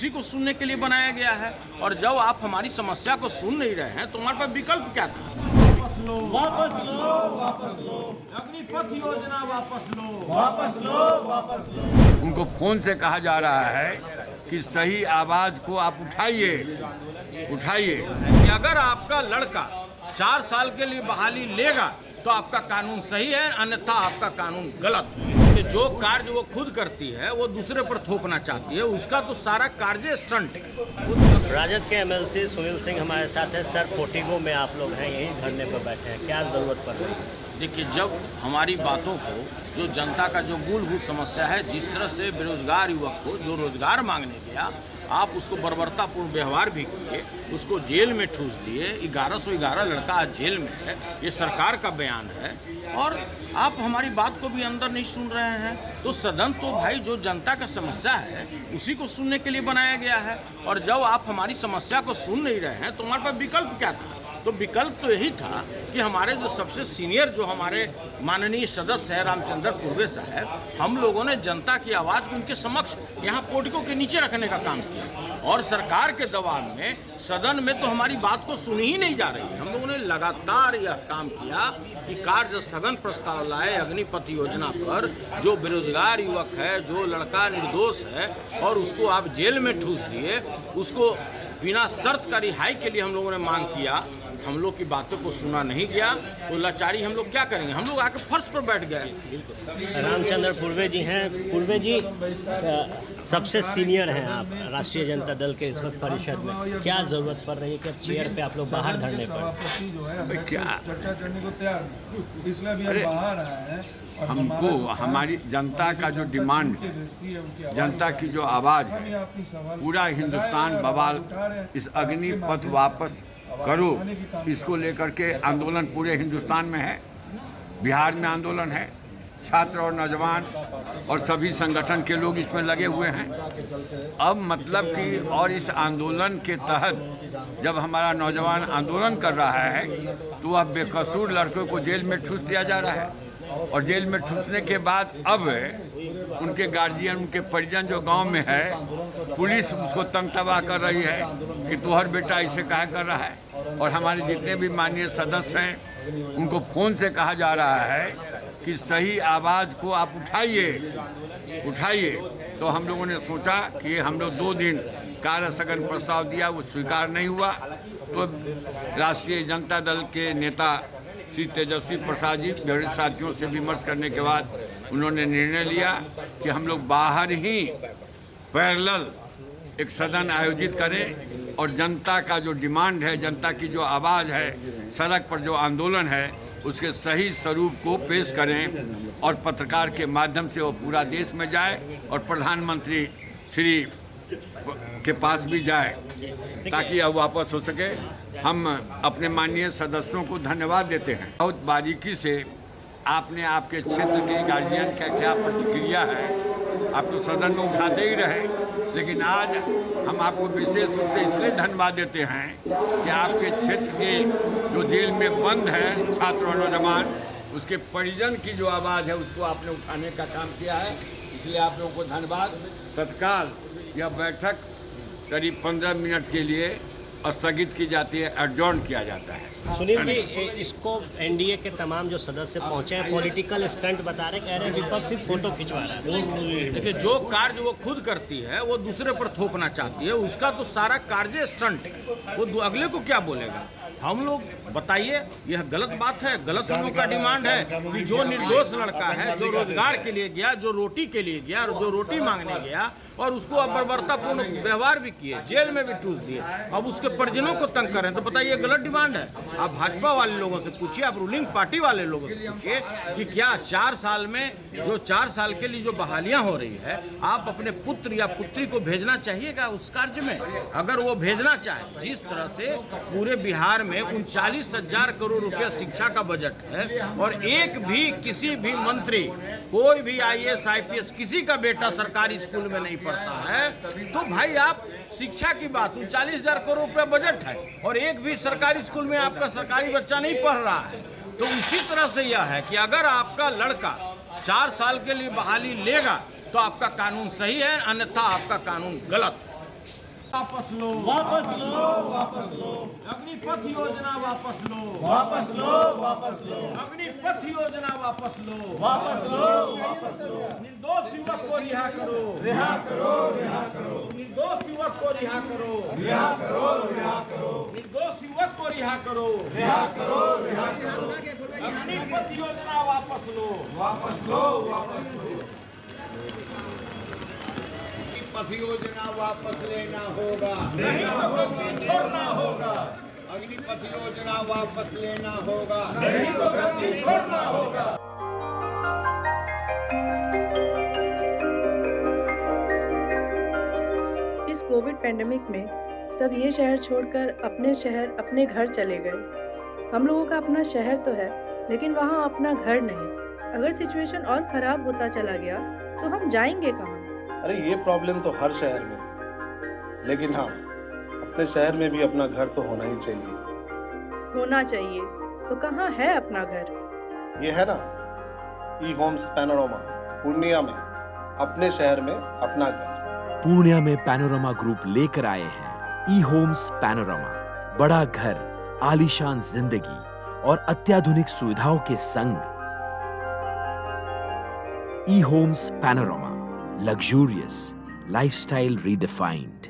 इसी को सुनने के लिए बनाया गया है। और जब आप हमारी समस्या को सुन नहीं रहे हैं तो हमारे पास विकल्प क्या था? वापस लो, वापस लो, वापस लो, अग्निपथ योजना वापस लो, वापस लो, वापस लो। उनको फोन से कहा जा रहा है कि सही आवाज को आप उठाइए कि अगर आपका लड़का 4 साल के लिए बहाली लेगा तो आपका कानून सही है, अन्यथा आपका कानून गलत है। कि जो कार्य वो खुद करती है वो दूसरे पर थोपना चाहती है, उसका तो सारा कार्य स्टंट है। राजद के एमएलसी सुनील सिंह हमारे साथ है। सर, पोर्टिगो में आप लोग हैं, यहीं धरने पर बैठे हैं, क्या ज़रूरत पड़ रही है? देखिए, जब हमारी बातों को, जो जनता का जो मूलभूत समस्या है, जिस तरह से बेरोजगार युवक को जो रोजगार मांगने गया, आप उसको बर्बरतापूर्ण व्यवहार भी किए, उसको जेल में ठूस दिए। 1111 लड़का आज जेल में है, ये सरकार का बयान है, और आप हमारी बात को भी अंदर नहीं सुन रहे हैं। तो सदन तो भाई जो जनता का समस्या है उसी को सुनने के लिए बनाया गया है। और जब आप हमारी समस्या को सुन नहीं रहे हैं तो हमारे पास विकल्प क्या था? तो विकल्प तो यही था कि हमारे जो सबसे सीनियर जो हमारे माननीय सदस्य हैं रामचंद्र पूर्वे साहब, हम लोगों ने जनता की आवाज़ को उनके समक्ष यहाँ पोर्टिको के नीचे रखने का काम किया। और सरकार के दबाव में सदन में तो हमारी बात को सुनी ही नहीं जा रही है। हम लोगों ने लगातार यह काम किया कि कार्य स्थगन प्रस्ताव लाए अग्निपथ योजना पर। जो बेरोजगार युवक है, जो लड़का निर्दोष है और उसको आप जेल में ठूस दिए, उसको बिना शर्त का रिहाई के लिए हम लोगों ने मांग किया। हम लोग की बातों को सुना नहीं गया तो लाचारी हम लोग क्या करेंगे? हम लोग आके फर्श पर बैठ गए। रामचंद्र पूर्वे जी हैं। पूर्वे जी, सबसे सीनियर हैं आप राष्ट्रीय जनता दल के इस वक्त परिषद में, क्या ज़रूरत पड़ रही है कि अब चेयर पे आप लोग बाहर धरने पर? क्या चर्चा करने को तैयार नहीं, इसलिए भी हम बाहर आए हैं। और हमको हमारी जनता का जो डिमांड, जनता की जो आवाज़ है, पूरा हिंदुस्तान बवाल इस अग्निपथ वापस करो, इसको लेकर के आंदोलन पूरे हिंदुस्तान में है। बिहार में आंदोलन है, छात्र और नौजवान और सभी संगठन के लोग इसमें लगे हुए हैं। अब मतलब कि और इस आंदोलन के तहत जब हमारा नौजवान आंदोलन कर रहा है तो अब बेकसूर लड़कों को जेल में ठूस दिया जा रहा है। और जेल में ठूसने के बाद अब उनके गार्जियन, उनके परिजन जो गांव में है, पुलिस उसको तंग तबाह कर रही है कि तुहर बेटा इसे कहा कर रहा है। और हमारे जितने भी माननीय सदस्य हैं उनको फ़ोन से कहा जा रहा है कि सही आवाज़ को आप उठाइए। तो हम लोगों ने सोचा कि हम लोग 2 दिन कार्य स्थगन प्रस्ताव दिया, वो स्वीकार नहीं हुआ। तो राष्ट्रीय जनता दल के नेता श्री तेजस्वी प्रसाद जी मेरे साथियों से विमर्श करने के बाद उन्होंने निर्णय लिया कि हम लोग बाहर ही पैरेलल एक सदन आयोजित करें और जनता का जो डिमांड है, जनता की जो आवाज़ है, सड़क पर जो आंदोलन है, उसके सही स्वरूप को पेश करें और पत्रकार के माध्यम से वो पूरा देश में जाए और प्रधानमंत्री श्री के पास भी जाए ताकि अब वापस हो सके। हम अपने माननीय सदस्यों को धन्यवाद देते हैं। बहुत बारीकी से आपने आपके क्षेत्र के गार्जियन का क्या प्रतिक्रिया है, आप तो सदन में उठाते ही रहे, लेकिन आज हम आपको विशेष रूप से इसलिए धन्यवाद देते हैं कि आपके क्षेत्र के जो जेल में बंद हैं छात्र और नौजवान, उसके परिजन की जो आवाज़ है उसको आपने उठाने का काम किया है, इसलिए आप लोगों को धन्यवाद। तत्काल यह बैठक करीब 15 मिनट के लिए स्थगित की जाती है, एडजॉर्न किया जाता है। सुनील जी, इसको एनडीए के तमाम जो सदस्य पहुंचे हैं पॉलिटिकल स्टंट बता रहे, कह रहे हैं विपक्ष सिर्फ फोटो खिंचवा रहा है। देखिए, जो कार्य वो खुद करती है वो दूसरे पर थोपना चाहती है, उसका तो सारा कार्य स्टंट है। वो अगले को क्या बोलेगा? हम लोग बताइए, यह गलत बात है। गलत हम लोग का डिमांड है कि जो निर्दोष लड़का है, जो रोजगार के लिए गया, जो रोटी के लिए गया, जो रोटी मांगने गया और उसको अब बर्बरतापूर्ण व्यवहार भी किए, जेल में भी ठूस दिए, अब उसके परिजनों को तंग करें, तो बताइए गलत डिमांड है। आप भाजपा वाले लोगों से पूछिए, आप रूलिंग पार्टी वाले लोगों से पूछिए कि क्या 4 साल में जो 4 साल के लिए जो बहालियां हो रही है, आप अपने पुत्र या पुत्री को भेजना चाहिएगा उस कार्य में? अगर वो भेजना चाहे, जिस तरह से पूरे बिहार में 39,000 करोड़ रुपया शिक्षा का बजट है और एक भी किसी भी मंत्री, कोई भी IAS IPS किसी का बेटा सरकारी स्कूल में नहीं पढ़ता है, तो भाई आप शिक्षा की बात, 39,000 करोड़ रुपया बजट है और एक भी सरकारी स्कूल में आपका सरकारी बच्चा नहीं पढ़ रहा है। तो उसी तरह से यह है कि अगर आपका लड़का 4 साल के लिए बहाली लेगा तो आपका कानून सही है, अन्यथा आपका कानून गलत है। वापस लो, वापस लो, वापस लो, अग्निपथ योजना वापस लो, वापस लो, वापस लो, अग्निपथ योजना वापस लो, वापस लो, वापस लो, निर्दोष युवक को रिहा करो, रिहा करो, रिहा करो, निर्दोष युवक को रिहा करो, रिहा करो, रिहा करो, निर्दोष युवक को रिहा करो, रिहा करो, रिहा करो, अग्निपथ योजना वापस लो, वापस लो, वापस लो, पथ योजना वापस लेना होगा, नहीं तो गद्दी छोड़ना होगा, अग्निपथ योजना वापस लेना होगा, नहीं तो गद्दी छोड़ना होगा। इस कोविड पेंडेमिक में सब ये शहर छोड़कर अपने शहर अपने घर चले गए। हम लोगों का अपना शहर तो है, लेकिन वहाँ अपना घर नहीं। अगर सिचुएशन और ख़राब होता चला गया तो हम जाएंगे कहाँ? अरे ये प्रॉब्लम तो हर शहर में है, लेकिन हाँ, अपने शहर में भी अपना घर तो होना ही चाहिए। होना चाहिए तो कहाँ है अपना घर? ये है ना, ई होम्स पैनोरामा, पूर्णिया में, अपने शहर में अपना घर। पूर्णिया में पैनोरामा ग्रुप लेकर आए हैं ई होम्स पैनोरामा। बड़ा घर, आलीशान जिंदगी और अत्याधुनिक सुविधाओं के संग। E Homes Panorama, luxurious lifestyle redefined।